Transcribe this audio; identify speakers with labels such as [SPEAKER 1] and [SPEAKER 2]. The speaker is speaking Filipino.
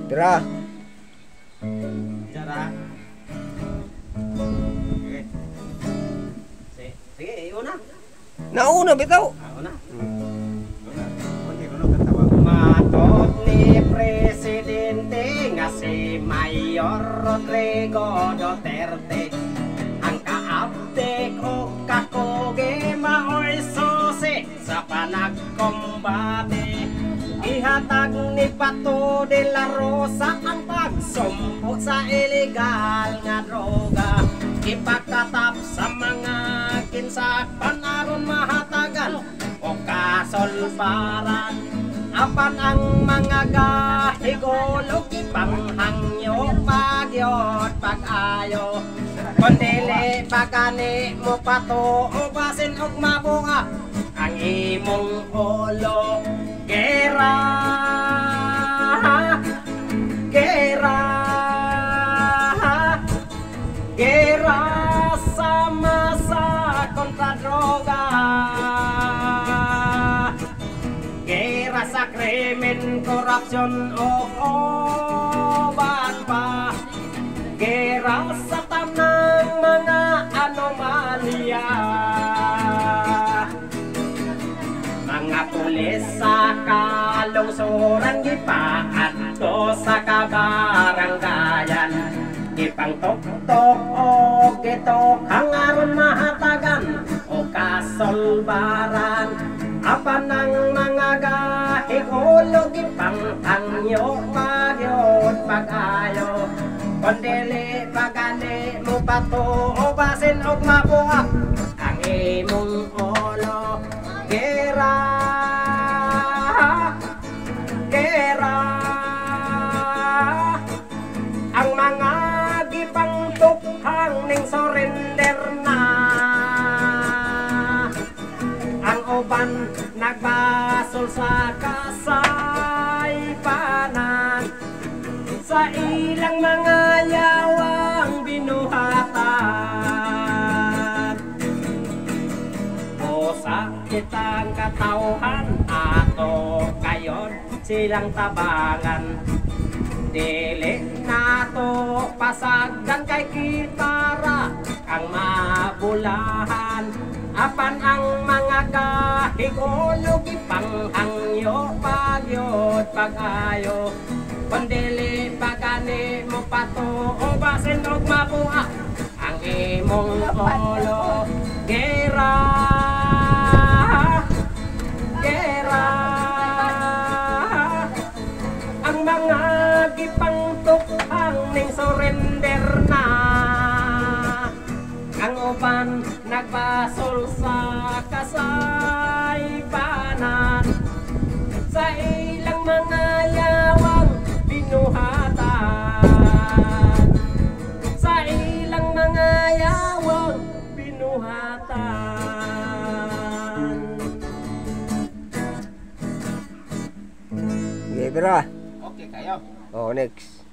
[SPEAKER 1] Tira.
[SPEAKER 2] Tira. Sige, una.
[SPEAKER 1] Nauna bitaw.
[SPEAKER 2] Una. Matot ni Presidente nga si Mayor Rodrigo Duterte ang kaabdik o kakugi maoy susi sa panagkombate. Ihatag ni Pato de la Rosa ang pagsumpo sa ilegal nga droga. Ipagkatap sa mga kinsakpan aron mahatagan o kasolbaran. Apan ang mga gahigulog ipanghangyo pagyot pag-ayo. Kundili pagani mo pato o basin og mabunga ang imong ulo. Gera, gera, gera sama sa kontra droga. Gera sa krimen, korupsyon o oban pa. Gera sa tanang mga anomalya. Mga pulis sa kalungsuran gipaadto sa kabaranggayan. Ipangtok-tok o gitokhang aron mahatagan o kasolbaran. Apan ang mga gahigulog ipangtangyo pagyot pag-ayo. Kundili pagani mo pato o basin og mabuhat ang imong ulo. Gera, gera, ang mga gipangtukhang ning surrender na. Ang uban nagbasol sa kasaypanan, sa ilang mga yawang binuhatan. O sakit ang katauhan ato kayon silang tabangan. Dili nato pasagdan kay kitara ang mabulahan. Apan ang mga gahigulog ipanghangyo pagyot pag-ayo. Kundili pagani mo pato o basin og mabuha ang imong ulo. Gera, gera, ang mga gipangtukhang ning surrender na. Ang uban nagbasol sa kasaypanan, sa ilang mga yawang binuhatan, sa ilang mga yawang binuhatan.
[SPEAKER 1] Okay, tira.
[SPEAKER 2] Okay kayo.
[SPEAKER 1] Oh, next.